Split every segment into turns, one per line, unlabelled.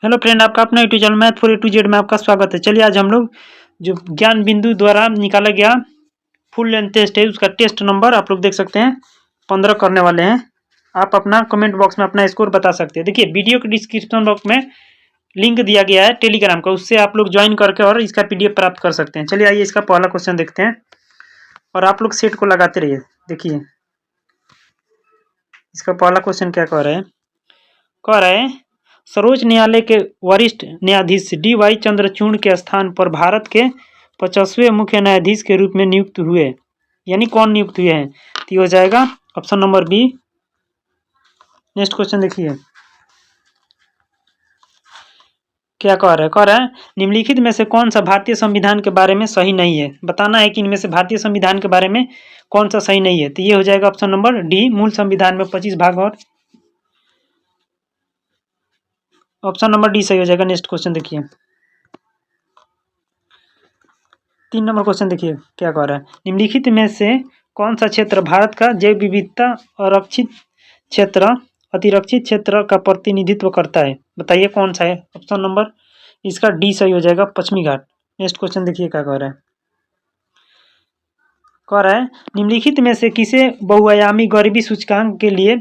Hello friend, आपका अपना YouTube channel math for A to Z में आपका स्वागत है। चलिए आज हम लोग जो ज्ञान बिंदु द्वारा निकाला गया फुल लेंथ टेस्ट है उसका टेस्ट नंबर आप लोग देख सकते हैं 15 करने वाले हैं। आप अपना कमेंट बॉक्स में अपना स्कोर बता सकते हैं। देखिए वीडियो के डिस्क्रिप्शन बॉक्स में लिंक दिया गया है टेलीग्राम का, उससे आप लोग ज्वाइन करके और इसका PDF प्राप्त कर सकते हैं। चलिए आइए इसका पहला क्वेश्चन देखते हैं और आप लोग सेट को लगाते रहिए। देखिए इसका पहला क्वेश्चन क्या कह रहा है सर्वोच्च न्यायालय के वरिष्ठ न्यायाधीश DY चंद्रचूड़ के स्थान पर भारत के 50वें मुख्य न्यायाधीश के रूप में नियुक्त हुए, यानी कौन नियुक्त हुए हैं? तो ये हो जाएगा option number B. Next question देखिए क्या कह रहा है निम्नलिखित में से कौन सा भारतीय संविधान के बारे में सही नहीं है। बताना है कि इनमें से भारतीय संविधान के बारे में कौन सा सही नहीं है। तो ये हो जाएगा ऑप्शन नंबर डी, मूल संविधान में 25 भाग और ऑप्शन नंबर डी सही हो जाएगा। नेक्स्ट क्वेश्चन देखिए 3 नंबर क्वेश्चन देखिए क्या कह रहा है निम्नलिखित में से कौन सा क्षेत्र भारत का जैव विविधता आरक्षित क्षेत्र अतिरक्षित क्षेत्र का प्रतिनिधित्व करता है। बताइए कौन सा है। ऑप्शन नंबर इसका डी सही हो जाएगा, पश्चिमी घाट। नेक्स्ट क्वेश्चन देखिए क्या कह रहा है निम्नलिखित में से किसे बहुआयामी गरीबी सूचकांक के लिए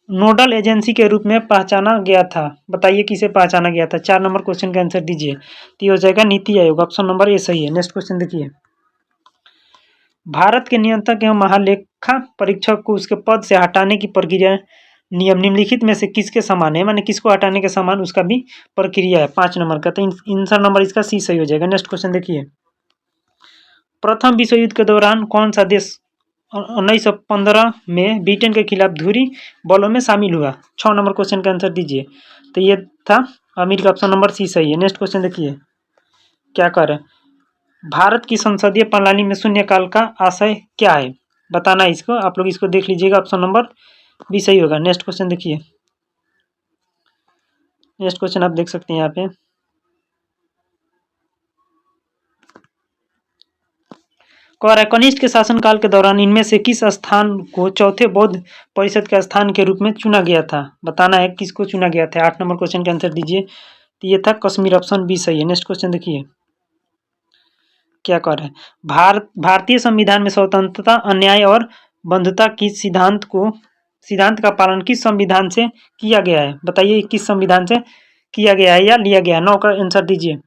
नोडल एजेंसी के रूप में पहचाना गया था। बताइए किसे पहचाना गया था। 4 नंबर क्वेश्चन का आंसर दीजिए। तो ये हो जाएगा NITI Aayog, option number A सही है। नेक्स्ट क्वेश्चन देखिए भारत के नियंत्रक एवं महालेखा परीक्षक को उसके पद से हटाने की प्रक्रिया नियम निम्नलिखित में से किसके समान है, माने किसको हटाने के समान उसका भी प्रक्रिया है। 5 नंबर का, तो आंसर नंबर इसका सी सही हो जाएगा। नेक्स्ट क्वेश्चन देखिए प्रथम विश्व युद्ध के दौरान कौन सा देश 1915 में ब्रिटेन के खिलाफ धुरी बलों में शामिल हुआ। 6 नंबर क्वेश्चन का आंसर दीजिए। तो ये था अमेरिका, ऑप्शन नंबर सी सही है। नेक्स्ट क्वेश्चन देखिए क्या कर रहे हैं भारत की संसदीय प्रणाली में शून्यकाल का आशय क्या है। बताना है इसको, आप लोग इसको देख लीजिएगा, ऑप्शन नंबर बी सही होगा। नेक्स्ट क्वेश्चन देखिए नेक्स्ट क्वेश्चन आप देख सकते हैं यहाँ पे कह रहा है कनिष्ठ के शासनकाल के दौरान इनमें से किस स्थान को चौथे बौद्ध परिषद के स्थान के रूप में चुना गया था। बताना है किसको चुना गया था। 8 नंबर क्वेश्चन का आंसर दीजिए। तो ये था कश्मीर, ऑप्शन बी सही है। नेक्स्ट क्वेश्चन देखिए क्या कह रहा है भारतीय संविधान में स्वतंत्रता अन्याय और बंधुता की सिद्धांत का पालन किस संविधान से किया गया है। बताइए किस संविधान से किया गया है या लिया गया है। 9 का आंसर दीजिए।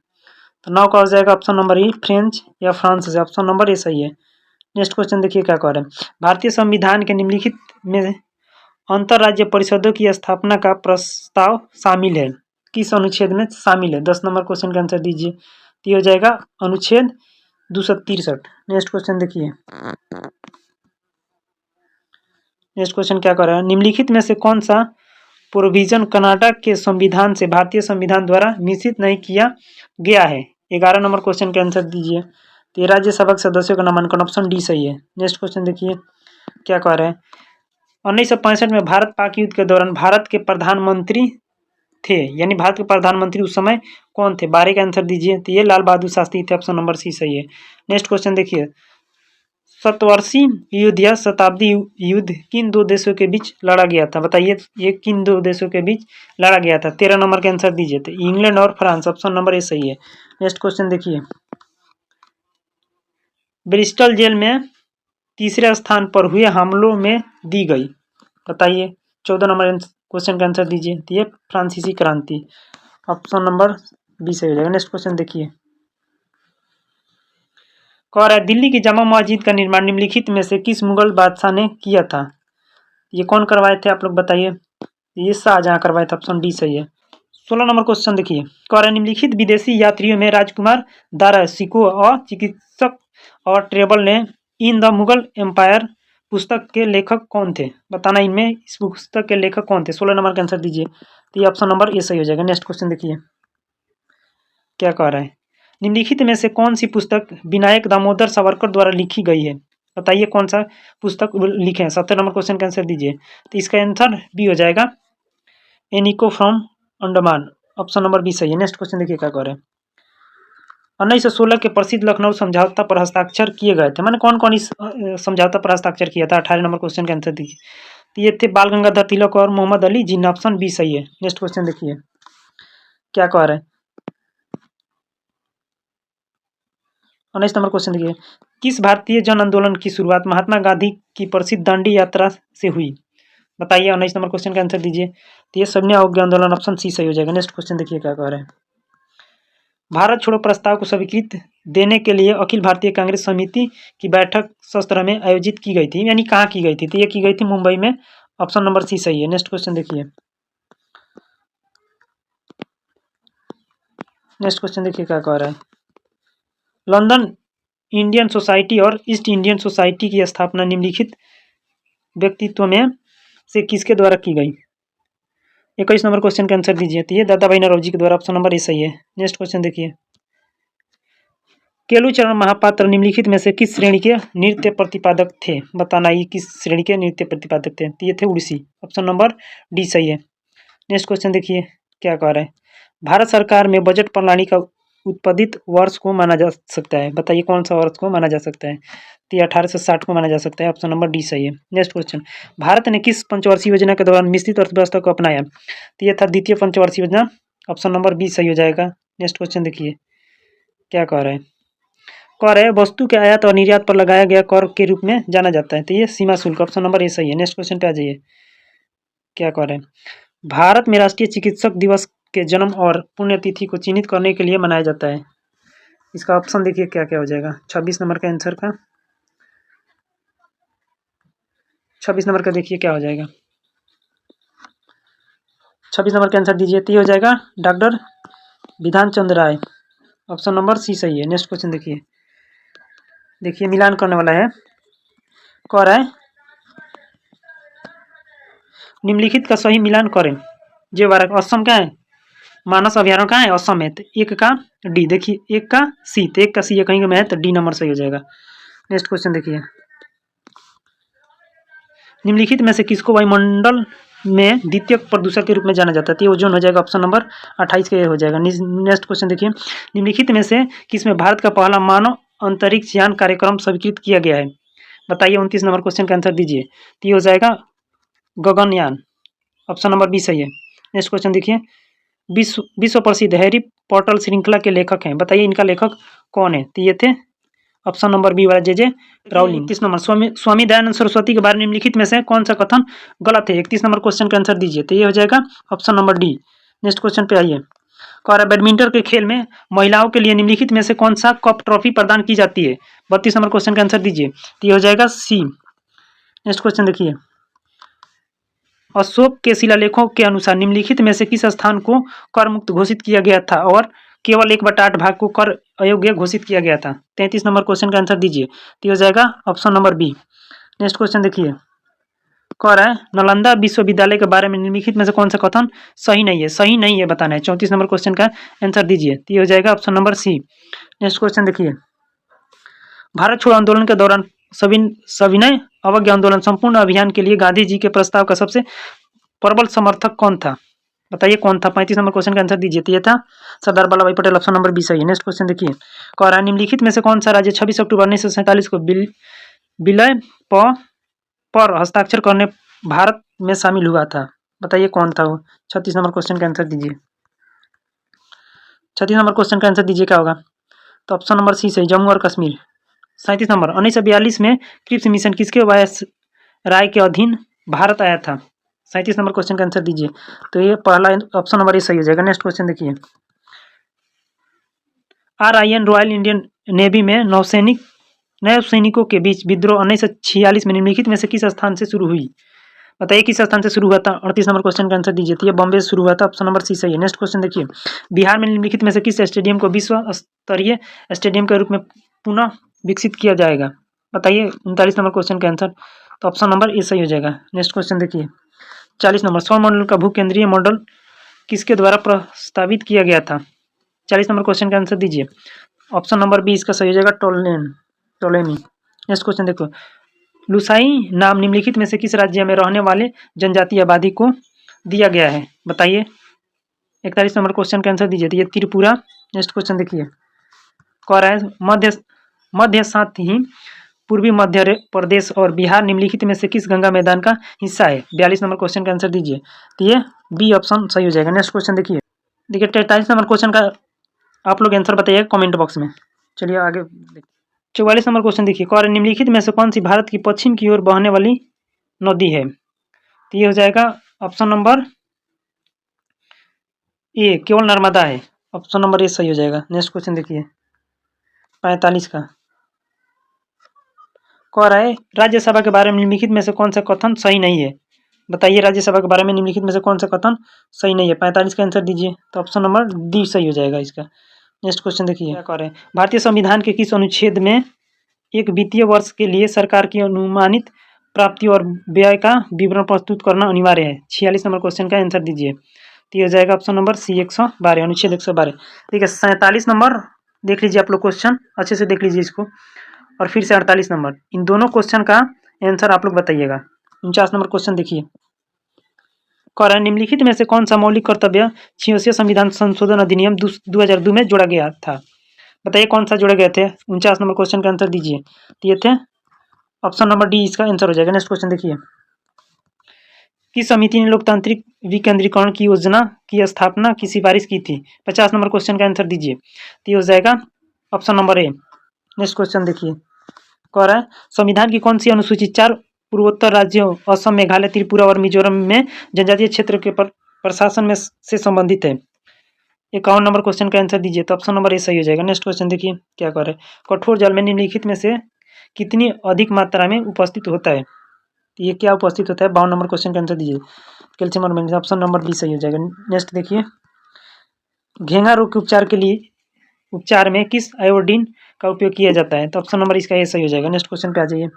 तो 9 का हो जाएगा ऑप्शन नंबर ई, फ्रेंच या फ्रांस से। ऑप्शन नंबर ए सही है। नेक्स्ट क्वेश्चन देखिए क्या कह रहे हैं भारतीय संविधान के निम्नलिखित में अंतरराज्य परिषदों की स्थापना का प्रस्ताव शामिल है, किस अनुच्छेद में शामिल है। 10 नंबर क्वेश्चन का आंसर दीजिए। तो ये हो जाएगा अनुच्छेद 263। नेक्स्ट क्वेश्चन देखिए नेक्स्ट क्वेश्चन क्या कर रहा है निम्नलिखित में से कौन सा प्रोविजन कर्नाटक के संविधान से भारतीय संविधान द्वारा निश्चित नहीं किया गया है। 11 नंबर क्वेश्चन का आंसर दीजिए। तो ये राज्यसभा के सदस्यों का नामांकन, ऑप्शन डी सही है। नेक्स्ट क्वेश्चन देखिए क्या कह रहे हैं 1965 में भारत पाक युद्ध के दौरान भारत के प्रधानमंत्री थे, यानी भारत के प्रधानमंत्री उस समय कौन थे। 12 का आंसर दीजिए। तो ये लाल बहादुर शास्त्री थे, ऑप्शन नंबर सी सही है। नेक्स्ट क्वेश्चन देखिए सतवर्षीय युद्ध या शताब्दी युद्ध किन दो देशों के बीच लड़ा गया था। बताइए ये किन दो देशों के बीच लड़ा गया था। 13 नंबर के आंसर दीजिए। तो इंग्लैंड और फ्रांस, ऑप्शन नंबर ए सही है। नेक्स्ट क्वेश्चन देखिए ब्रिस्टल जेल में तीसरे स्थान पर हुए हमलों में दी गई। बताइए 14 नंबर क्वेश्चन का आंसर दीजिए। तो ये फ्रांसीसी क्रांति, ऑप्शन नंबर बी सही हो जाएगा। नेक्स्ट क्वेश्चन देखिए कह रहा है दिल्ली की जामा मस्जिद का निर्माण निम्नलिखित में से किस मुगल बादशाह ने किया था। ये कौन करवाए थे आप लोग बताइए। ये शाहजहां करवाए थे, ऑप्शन डी सही है। 16 नंबर क्वेश्चन देखिए कह रहा है निम्नलिखित विदेशी यात्रियों में राजकुमार दारा सिको और चिकित्सक और ट्रेवल ने इन द मुगल एम्पायर पुस्तक के लेखक कौन थे। बताना इनमें इस पुस्तक के लेखक कौन थे। 16 नंबर का आंसर दीजिए। तो ये ऑप्शन नंबर ए सही हो जाएगा। नेक्स्ट क्वेश्चन देखिए क्या कह रहा है निम्नलिखित में से कौन सी पुस्तक विनायक दामोदर सावरकर द्वारा लिखी गई है। बताइए कौन सा पुस्तक लिखे हैं। 17 नंबर क्वेश्चन का आंसर दीजिए। तो इसका आंसर बी हो जाएगा एनिको from Andaman, option number B सही है। नेक्स्ट क्वेश्चन देखिए क्या कह रहे हैं 1916 के प्रसिद्ध लखनऊ समझौता पर हस्ताक्षर किए गए थे, मैंने कौन कौन इस समझौता पर हस्ताक्षर किया था। 18 नंबर क्वेश्चन का आंसर दीजिए। तो ये थे बाल गंगाधर तिलक और मोहम्मद अली जिन्ना, ऑप्शन बी सही है। नेक्स्ट क्वेश्चन देखिए क्या कह रहा है? 19 नंबर क्वेश्चन देखिए, किस भारतीय जन आंदोलन की शुरुआत महात्मा गांधी की प्रसिद्ध दांडी यात्रा से हुई? बताइए, 19 नंबर क्वेश्चन का आंसर दीजिए। तो ये सबने अवज्ञा आंदोलन, ऑप्शन सी सही हो जाएगा। नेक्स्ट क्वेश्चन देखिए क्या कह रहे हैं। भारत छोड़ो प्रस्ताव को स्वीकृति देने के लिए अखिल भारतीय कांग्रेस समिति की बैठक सत्र में आयोजित की गई थी, यानी कहाँ की गई थी? तो ये की गई थी मुंबई में। ऑप्शन नंबर सी सही है। नेक्स्ट क्वेश्चन देखिए। नेक्स्ट क्वेश्चन देखिए क्या कह रहा है। लंदन इंडियन सोसाइटी और ईस्ट इंडियन सोसाइटी की स्थापना निम्नलिखित व्यक्तित्व में से किसके द्वारा की गई? 21 नंबर क्वेश्चन का आंसर दीजिए। तो ये दादा भाई नौरोजी के द्वारा। ऑप्शन नंबर ए सही है। नेक्स्ट क्वेश्चन देखिए, केलुचरण महापात्र निम्नलिखित में से किस श्रेणी के नृत्य प्रतिपादक थे? बताना ये किस श्रेणी के नृत्य प्रतिपादक थे? तो ये थे उड़ीसी। ऑप्शन नंबर डी सही है। नेक्स्ट क्वेश्चन देखिए क्या कह रहा है। भारत सरकार में बजट प्रणाली का उत्पादित वर्ष को माना जा सकता है? बताइए कौन सा वर्ष को माना जा सकता है? तो ये 1860 को माना जा सकता है। ऑप्शन नंबर डी सही है। नेक्स्ट क्वेश्चन, भारत ने किस पंचवर्षीय योजना के दौरान मिश्रित अर्थव्यवस्था को अपनाया? तो ये था द्वितीय पंचवर्षीय योजना। ऑप्शन नंबर बी सही हो जाएगा। नेक्स्ट क्वेश्चन देखिए क्या कह रहा है। कर है वस्तु के आयात और निर्यात पर लगाया गया कर के रूप में जाना जाता है। तो ये सीमा शुल्क। ऑप्शन नंबर ए सही है। नेक्स्ट क्वेश्चन पे आ जाइए क्या कह रहे हैं। भारत में राष्ट्रीय चिकित्सक दिवस के जन्म और पुण्यतिथि को चिन्हित करने के लिए मनाया जाता है। इसका ऑप्शन देखिए क्या क्या हो जाएगा। 26 नंबर का आंसर का 26 नंबर का देखिए क्या हो जाएगा। 26 नंबर का आंसर दीजिए। तो ये हो जाएगा डॉक्टर विधान चंद्र राय। ऑप्शन नंबर सी सही है। नेक्स्ट क्वेश्चन देखिए मिलान करने वाला है। कह रहा है निम्नलिखित का सही मिलान करें। जो बारह असम का है, मानस अभ्यारण्य कहाँ है? असम है। तो एक का डी देखिए, एक का सी, तो एक का सी है कहीं में है, तो डी नंबर सही हो जाएगा। नेक्स्ट क्वेश्चन देखिए, निम्नलिखित में से किसको वायुमंडल में द्वितीय प्रदूषक के रूप में जाना जाता है? तो ओजोन हो जाएगा। ऑप्शन नंबर 28 के हो जाएगा। नेक्स्ट क्वेश्चन देखिए, निम्नलिखित में से किसमें भारत का पहला मानव अंतरिक्ष यान कार्यक्रम स्वीकृत किया गया है? बताइए, 29 नंबर क्वेश्चन का आंसर दीजिए। तो ये हो जाएगा गगनयान। ऑप्शन नंबर बी सही है। नेक्स्ट क्वेश्चन देखिए, विश्व प्रसिद्ध हैरी पॉटर श्रृंखला के लेखक हैं। बताइए इनका लेखक कौन है? तो ये थे ऑप्शन नंबर बी वाला जे राउलिंग। 31 नंबर, स्वामी दयानंद सरस्वती के बारे में निम्नलिखित में से कौन सा कथन गलत है? 31 नंबर क्वेश्चन का आंसर दीजिए। तो ये हो जाएगा option number D. Next question पे आइए। कह रहा है बैडमिंटन के खेल में महिलाओं के लिए निम्नलिखित में से कौन सा कप ट्रॉफी प्रदान की जाती है? 32 नंबर क्वेश्चन का आंसर दीजिए। तो ये हो जाएगा सी। नेक्स्ट क्वेश्चन देखिए, अशोक के शिलालेखों के अनुसार निम्नलिखित में से किस स्थान को कर मुक्त घोषित किया गया था और केवल 1/8 भाग को कर अयोग्य घोषित किया गया था? 33 नंबर क्वेश्चन का आंसर दीजिए। तो हो जाएगा option number B. Next question देखिए, कह रहा है नालंदा विश्वविद्यालय के बारे में निम्नलिखित में से कौन सा कथन सही नहीं है? सही नहीं है बताना है। 34 नंबर क्वेश्चन का आंसर दीजिए। तो हो जाएगा option number C. Next question देखिए, भारत छोड़ो आंदोलन के दौरान सविनय अवज्ञा आंदोलन संपूर्ण अभियान के लिए गांधी जी के प्रस्ताव का सबसे प्रबल समर्थक कौन था? बताइए कौन था? 35 नंबर क्वेश्चन का आंसर दीजिए। तो ये था सरदार वल्लभ भाई पटेल। ऑप्शन नंबर बी सही है। नेक्स्ट क्वेश्चन देखिए, कह रहा है निम्नलिखित में से कौन सा राज्य 26 अक्टूबर 1947 को विलय पर हस्ताक्षर करने भारत में शामिल हुआ था? बताइए कौन था वो? 36 नंबर क्वेश्चन का आंसर दीजिए। 36 नंबर क्वेश्चन का आंसर दीजिए क्या होगा? तो ऑप्शन नंबर सी सही, जम्मू और कश्मीर। 37 नंबर, 1942 में क्रिप्स मिशन किसके वायस राय के अधीन भारत आया था? 37 नंबर क्वेश्चन का आंसर दीजिए। तो ये पहला ऑप्शन नंबर ए सही हो जाएगा। नेक्स्ट क्वेश्चन देखिए, RIN रॉयल इंडियन नेवी में नौसैनिकों के बीच विद्रोह 1946 में निम्नलिखित में से किस स्थान से शुरू हुई? बताइए किस स्थान से शुरू हुआ था? 38 नंबर क्वेश्चन का आंसर दीजिए। तो ये बॉम्बे से शुरू हुआ था। ऑप्शन नंबर सी सही है। नेक्स्ट क्वेश्चन देखिए, बिहार में निम्नलिखित में से किस स्टेडियम को विश्व स्तरीय स्टेडियम के रूप में पुनः विकसित किया जाएगा? बताइए 39 नंबर क्वेश्चन का आंसर। तो ऑप्शन नंबर ए सही हो जाएगा। नेक्स्ट क्वेश्चन देखिए, 40 नंबर, सौर मंडल का भूकेंद्रीय मॉडल किसके द्वारा प्रस्तावित किया गया था? 40 नंबर क्वेश्चन का आंसर दीजिए। ऑप्शन नंबर बी इसका सही हो जाएगा, टोलेमी। नेक्स्ट क्वेश्चन देखो, लुसाई नाम निम्नलिखित में से किस राज्य में रहने वाले जनजातीय आबादी को दिया गया है? बताइए। 41 नंबर क्वेश्चन का आंसर दीजिए। तो ये त्रिपुरा। नेक्स्ट क्वेश्चन देखिए, कह रहा है मध्य साथ ही पूर्वी मध्य प्रदेश और बिहार निम्नलिखित में से किस गंगा मैदान का हिस्सा है? 42 नंबर क्वेश्चन का आंसर दीजिए। तो ये बी ऑप्शन सही हो जाएगा। नेक्स्ट क्वेश्चन देखिए, देखिए 43 नंबर क्वेश्चन का आप लोग आंसर बताइए कमेंट बॉक्स में। चलिए आगे 44 नंबर क्वेश्चन देखिए, कौन निम्नलिखित में से कौन सी भारत की पश्चिम की ओर बहने वाली नदी है? तो ये हो जाएगा ऑप्शन नंबर ए, केवल नर्मदा है। ऑप्शन नंबर ए सही हो जाएगा। नेक्स्ट क्वेश्चन देखिए 45 का, कह रहा है राज्यसभा के बारे में निम्नलिखित में से कौन सा कथन सही नहीं है? बताइए राज्यसभा के बारे में निम्नलिखित में से कौन सा कथन सही नहीं है? 45 का आंसर दीजिए। तो ऑप्शन नंबर डी सही हो जाएगा इसका। नेक्स्ट क्वेश्चन देखिए, क्या कह रहे हैं, भारतीय संविधान के किस अनुच्छेद में एक वित्तीय वर्ष के लिए सरकार की अनुमानित प्राप्ति और व्यय का विवरण प्रस्तुत करना अनिवार्य है? 46 नंबर क्वेश्चन का आंसर दीजिए। तो ये हो जाएगा ऑप्शन नंबर सी 112, अनुच्छेद 112। ठीक है, 47 नंबर देख लीजिए आप लोग, क्वेश्चन अच्छे से देख लीजिए इसको, और फिर से 48 नंबर, इन दोनों क्वेश्चन का आंसर आप लोग बताइएगा। 49 नंबर क्वेश्चन देखिए, कह रहा है निम्नलिखित में से कौन सा मौलिक कर्तव्य 86 संविधान संशोधन अधिनियम 2002 में जोड़ा गया था? बताइए कौन सा जोड़े गए थे? 49 नंबर क्वेश्चन का आंसर दीजिए। तो ये थे ऑप्शन नंबर डी इसका आंसर हो जाएगा। नेक्स्ट क्वेश्चन देखिए, किस समिति ने लोकतांत्रिक विकेंद्रीकरण की योजना की स्थापना की सिफारिश की थी? 50 नंबर क्वेश्चन का आंसर दीजिए। तो ये हो जाएगा option number A. Next question देखिए, कह रहा है संविधान की कौन सी अनुसूची 4 पूर्वोत्तर राज्यों असम, मेघालय, त्रिपुरा और मिजोरम में जनजातीय क्षेत्र के प्रशासन में से संबंधित है? 51 नंबर क्वेश्चन का आंसर दीजिए। तो ऑप्शन नंबर ए सही हो जाएगा। नेक्स्ट क्वेश्चन देखिए, क्या कह रहे हैं, कठोर जल में निम्नलिखित में से कितनी अधिक मात्रा में उपस्थित होता है? तो ये क्या उपस्थित होता है? 52 नंबर क्वेश्चन का आंसर दीजिए। कैल्शियम और मैग्नीशियम, ऑप्शन नंबर बी सही हो जाएगा। नेक्स्ट देखिए, घेंघा रोग के उपचार में किस आयोडीन का उपयोग किया जाता है? तो ऑप्शन नंबर इसका ए सही हो जाएगा। नेक्स्ट क्वेश्चन पे आ जाइए,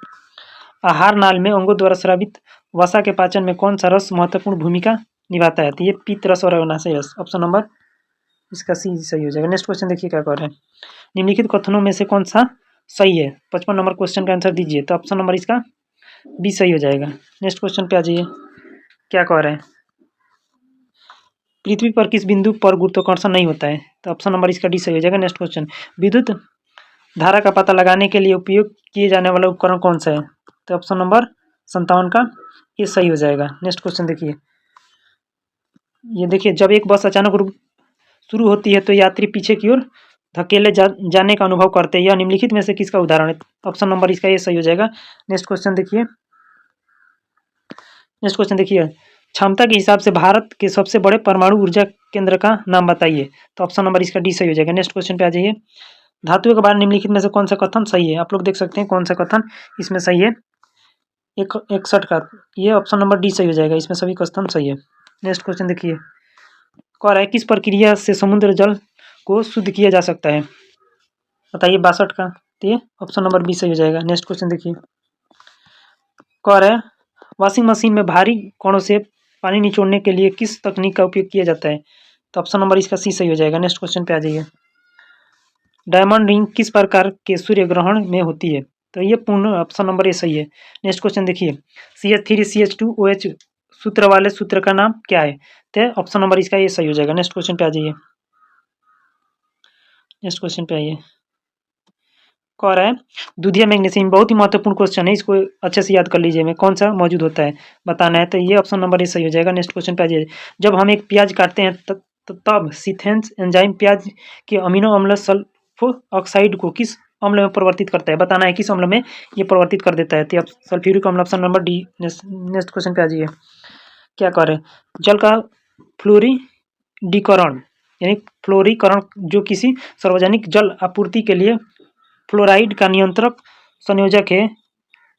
आहार नाल में अंगों द्वारा स्रावित वसा के पाचन में कौन सा रस महत्वपूर्ण भूमिका निभाता है? तो ये पित्त रस और अग्नाशय रस, ऑप्शन नंबर इसका सी सही हो जाएगा। नेक्स्ट क्वेश्चन देखिए, क्या कह रहे हैं, निम्नलिखित कथनों में से कौन सा सही है? 55 नंबर क्वेश्चन का आंसर दीजिए। तो ऑप्शन नंबर इसका बी सही हो जाएगा। नेक्स्ट क्वेश्चन पे आ जाइए, क्या कह रहे हैं, पृथ्वी पर किस बिंदु पर गुरुत्वाकर्षण नहीं होता है? तो ऑप्शन नंबर इसका डी सही हो जाएगा। नेक्स्ट क्वेश्चन, विद्युत धारा का पता लगाने के लिए उपयोग किए जाने वाला उपकरण कौन सा है? तो ऑप्शन नंबर 57 का ये सही हो जाएगा। नेक्स्ट क्वेश्चन देखिए, ये देखिए, जब एक बस अचानक शुरू होती है तो यात्री पीछे की ओर धकेले जाने का अनुभव करते हैं, यह निम्नलिखित में से किसका उदाहरण है? ऑप्शन नंबर इसका ये सही हो जाएगा। नेक्स्ट क्वेश्चन देखिए, क्षमता के हिसाब से भारत के सबसे बड़े परमाणु ऊर्जा केंद्र का नाम बताइए। तो ऑप्शन नंबर इसका डी सही हो जाएगा। नेक्स्ट क्वेश्चन पे आ जाइए, धातुओं के बारे में निम्नलिखित में से कौन सा कथन सही है? आप लोग देख सकते हैं कौन सा कथन इसमें सही है। 61 का ये ऑप्शन नंबर डी सही हो जाएगा, इसमें सभी कथन सही है। नेक्स्ट क्वेश्चन देखिए, कह रहा है किस प्रक्रिया से समुद्र जल को शुद्ध किया जा सकता है? बताइए 62 का, तो ये ऑप्शन नंबर बी सही हो जाएगा। नेक्स्ट क्वेश्चन देखिए, कह रहा है वॉशिंग मशीन में भारी कणों से पानी निचोड़ने के लिए किस तकनीक का उपयोग किया जाता है? तो ऑप्शन नंबर इसका सी सही हो जाएगा। नेक्स्ट क्वेश्चन पे आ जाइए, डायमंड रिंग किस प्रकार के सूर्य ग्रहण में होती है? तो ये पूर्ण ऑप्शन नंबर ए सही है। नेक्स्ट क्वेश्चन देखिए, CH3CH2OH सूत्र वाले सूत्र का नाम क्या है? तो ऑप्शन नंबर इसका ये सही हो जाएगा। नेक्स्ट क्वेश्चन पे आ जाइए, नेक्स्ट क्वेश्चन पे आइए, कह रहा है दूधिया मैग्नीशियम, बहुत ही महत्वपूर्ण क्वेश्चन है, इसको अच्छे से याद कर लीजिए, में कौन सा मौजूद होता है बताना है। तो ये ऑप्शन नंबर ए सही हो जाएगा। नेक्स्ट क्वेश्चन पे आ जाइए, जब हम एक प्याज काटते हैं तब सिथेंस एंजाइम प्याज के अमीनो अम्ल सल्फो ऑक्साइड को किस अम्ल में परिवर्तित करता है? बताना है किस अम्ल में ये परिवर्तित कर देता है। तो सल्फ्यूरिक अम्ल, option number D. Next question पे आ जाइए, क्या कह रहे हैं, जल का फ्लोरिडीकरण यानी फ्लोरीकरण जो किसी सार्वजनिक जल आपूर्ति के लिए फ्लोराइड का नियंत्रक संयोजक है,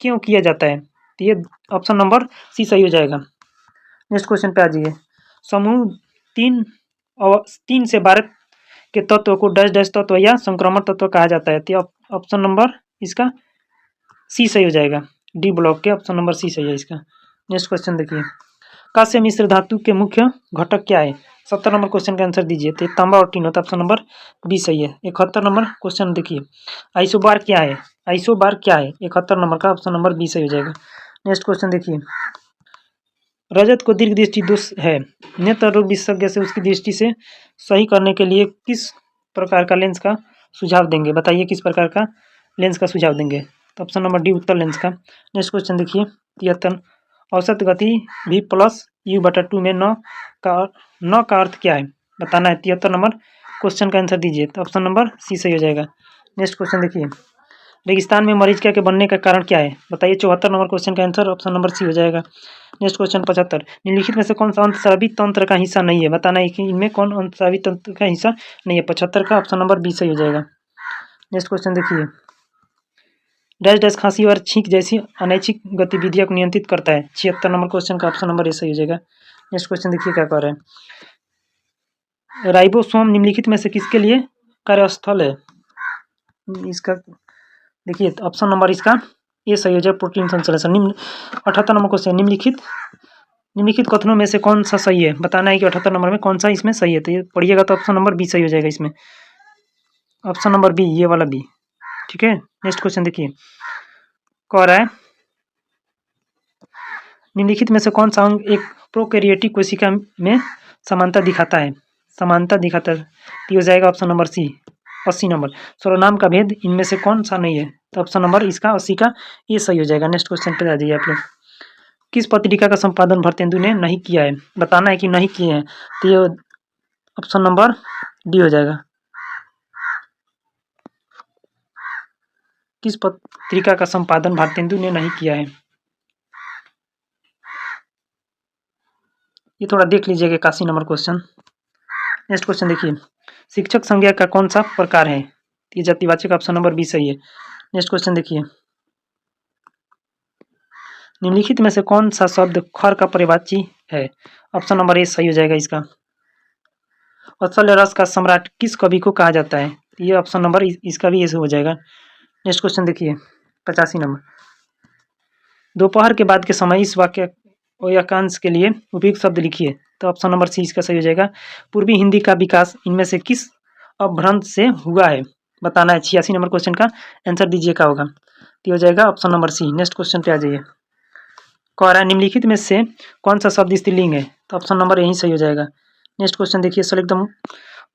क्यों किया जाता है? तो ये ऑप्शन नंबर सी सही हो जाएगा। नेक्स्ट क्वेश्चन पे आ जाइए, समूह 3 से 12 के तत्व को डैश डैश तत्व या संक्रमण तत्व कहा जाता है। तो ऑप्शन नंबर इसका सी सही हो जाएगा। डी ब्लॉक के ऑप्शन नंबर सी सही है इसका। नेक्स्ट क्वेश्चन देखिए, कांस्य मिश्र धातु के मुख्य घटक क्या है? 70 नंबर क्वेश्चन का आंसर दीजिए। तो तांबा और टीन होता है, ऑप्शन नंबर बी सही है। 71 नंबर क्वेश्चन देखिए, आइसोबार क्या है? 71 नंबर का ऑप्शन नंबर बी सही हो जाएगा। नेक्स्ट क्वेश्चन देखिए, रजत को दीर्घ दृष्टि दोष है, नेत्र रोग विशेषज्ञ से उसकी दृष्टि से सही करने के लिए किस प्रकार का लेंस का सुझाव देंगे? बताइए किस प्रकार का लेंस का सुझाव देंगे? तो ऑप्शन नंबर डी उत्तर लेंस का। नेक्स्ट क्वेश्चन देखिए, 73 औसत गति V+U/2 में 9 का अर्थ क्या है? बताना है। 73 नंबर क्वेश्चन का आंसर दीजिए। तो ऑप्शन नंबर सी सही हो जाएगा। नेक्स्ट क्वेश्चन देखिए, रेगिस्तान में मरीचिका के बनने का कारण क्या है? बताइए। 74 नंबर क्वेश्चन का आंसर ऑप्शन नंबर सी हो जाएगा। नेक्स्ट क्वेश्चन 75, निम्नलिखित में से कौन सा अंतःस्रावी तंत्र का हिस्सा नहीं है? बताना है कि इनमें कौन अंतःस्रावी तंत्र का हिस्सा नहीं है। 75 का ऑप्शन नंबर बी सही हो जाएगा। नेक्स्ट क्वेश्चन देखिए, डैश डैश खांसी और छींक जैसी अनैच्छिक गतिविधियों को नियंत्रित करता है। 76 नंबर क्वेश्चन का ऑप्शन नंबर ए सही हो जाएगा। नेक्स्ट क्वेश्चन देखिए क्या कह रहे हैं, राइबोसोम निम्नलिखित में से किसके लिए कार्यस्थल है? इसका देखिए ऑप्शन नंबर इसका ए सही हो जाएगा, प्रोटीन संश्लेषण। 78 नंबर क्वेश्चन, निम्नलिखित कथनों में से कौन सा सही है? बताना है कि 78 नंबर में कौन सा इसमें सही है। तो ये पढ़िएगा तो ऑप्शन नंबर बी सही हो जाएगा इसमें। ऑप्शन नंबर बी, ये वाला बी, ठीक है। नेक्स्ट क्वेश्चन देखिए, कह रहा है निम्नलिखित में से कौन सा अंग एक प्रोकैरियोटिक कोशिका में समानता दिखाता है? समानता दिखाता है, तो हो जाएगा ऑप्शन नंबर सी। 80 नंबर, सर्वनाम का भेद इनमें से कौन सा नहीं है? तो ऑप्शन नंबर इसका 80 का ये सही हो जाएगा। नेक्स्ट क्वेश्चन पे आ जाइए आप लोग, किस पत्रिका का संपादन भारतेंदु ने नहीं किया है? बताना है कि नहीं किए हैं। तो ये ऑप्शन नंबर डी हो जाएगा। किस पत्रिका का संपादन भारतेंदु ने नहीं किया है? ये थोड़ा देख लीजिएगा, 81 नंबर क्वेश्चन। नेक्स्ट क्वेश्चन देखिए, शिक्षक संज्ञा का कौन सा प्रकार है? ये जातिवाचक, ऑप्शन नंबर बी सही है। नेक्स्ट क्वेश्चन देखिए, निम्नलिखित में से कौन सा शब्द खर का पर्यायवाची है? ऑप्शन नंबर ए सही हो जाएगा इसका। वात्सल्य रस का सम्राट किस कवि को कहा जाता है? ये ऑप्शन नंबर इसका भी ऐसे हो जाएगा। नेक्स्ट क्वेश्चन देखिए, 85 नंबर, दोपहर के बाद के समय इस वाक्यांश के लिए उपयुक्त शब्द लिखिए। तो ऑप्शन नंबर सी इसका सही हो जाएगा। पूर्वी हिंदी का विकास इनमें से किस अपभ्रंश से हुआ है? बताना है। 86 नंबर क्वेश्चन का आंसर दीजिए क्या होगा। तो हो जाएगा option number C. Next question पे आ जाइए, कह रहा है निम्नलिखित में से कौन सा शब्द स्त्रीलिंग है? तो ऑप्शन नंबर यही सही हो जाएगा। नेक्स्ट क्वेश्चन देखिए, select the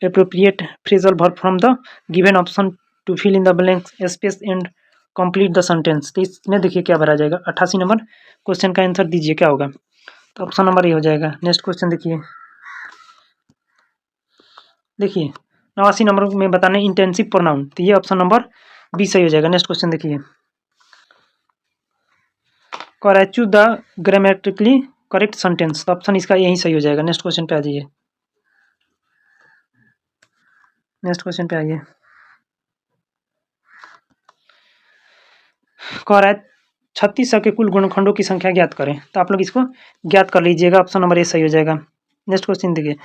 appropriate phrasal verb from the given option to fill in the blank space and complete the sentence. तो इसमें देखिए क्या भरा जाएगा। 88 नंबर क्वेश्चन का आंसर दीजिए क्या होगा। तो ऑप्शन नंबर ये हो जाएगा। नेक्स्ट क्वेश्चन देखिए, 89 नंबर में बताना है इंटेंसिव प्रोनाउन। तो ये ऑप्शन नंबर बी सही हो जाएगा। नेक्स्ट क्वेश्चन देखिए, कह रहा है choose the grammatically correct sentence. तो ऑप्शन इसका यही सही हो जाएगा। नेक्स्ट क्वेश्चन पे आ जाइए। नेक्स्ट क्वेश्चन पे आइए, कह रहा है 3600 के कुल गुणनखंडों की संख्या ज्ञात करें। तो आप लोग इसको ज्ञात कर लीजिएगा। ऑप्शन नंबर ए सही हो जाएगा। नेक्स्ट क्वेश्चन देखिए,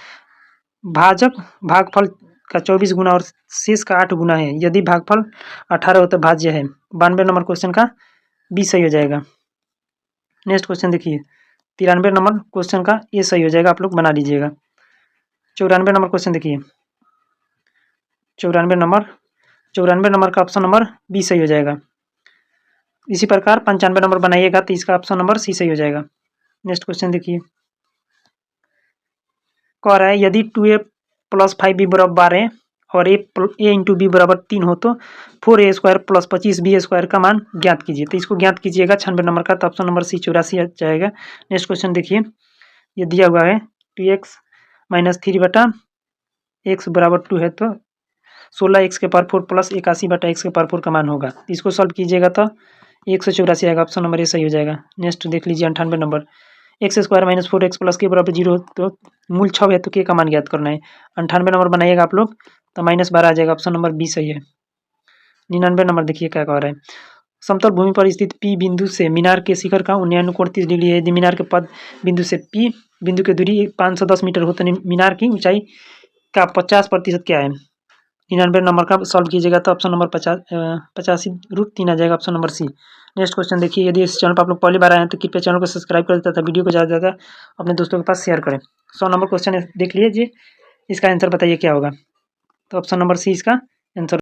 भाजक भागफल का 24 गुना और शेष का 8 गुना है, यदि भागफल 18 हो तो भाज्य है। 92 नंबर क्वेश्चन का बी सही हो जाएगा। नेक्स्ट क्वेश्चन देखिए, 93 नंबर क्वेश्चन का ए सही हो जाएगा, आप लोग बना लीजिएगा। 94 नंबर क्वेश्चन देखिए, 94 नंबर का ऑप्शन नंबर बी सही हो जाएगा। इसी प्रकार 95 नंबर बनाइएगा तो इसका ऑप्शन नंबर सी सही हो जाएगा। नेक्स्ट क्वेश्चन देखिए, कह रहा है यदि 2a + 5b बराबर 12 और a इंटू बी बराबर 3 हो तो 4a² + 25b² का मान ज्ञात कीजिए। तो इसको ज्ञात कीजिएगा 96 नंबर का। तो ऑप्शन नंबर सी 84 आ जाएगा। नेक्स्ट क्वेश्चन देखिए, ये दिया हुआ है 2x - 3/x बराबर 2 है तो 16x के पावर 4 + 81/x के पावर 4 का मान होगा। इसको सॉल्व कीजिएगा तो 184 आएगा। ऑप्शन नंबर ए सही हो जाएगा। नेक्स्ट देख लीजिए 98 नंबर, x² - 4x + k बराबर 0 तो मूल 6 है तो k का मान ज्ञात करना है। 98 नंबर बनाइएगा आप लोग तो -12 आ जाएगा। ऑप्शन नंबर बी सही है। 99 नंबर देखिए क्या कह रहा है, समतल भूमि पर स्थित P बिंदु से मीनार के शिखर का उन्नयन कोण 30 डिग्री है। यदि मीनार के पद बिंदु से P बिंदु की दूरी 510 मीटर हो तो मीनार की ऊंचाई का 50% क्या है? 99 नंबर का सॉल्व कीजिएगा तो ऑप्शन नंबर 85√3 आ जाएगा। Option number C. Next question देखिए, यदि इस चैनल पर आप लोग पहली बार आए हैं तो कृपया चैनल को सब्सक्राइब कर देता था, वीडियो को ज़्यादा से ज़्यादा अपने दोस्तों के पास शेयर करें। 100 नंबर क्वेश्चन देख लीजिए, इसका आंसर बताइए क्या होगा। तो ऑप्शन नंबर सी इसका आंसर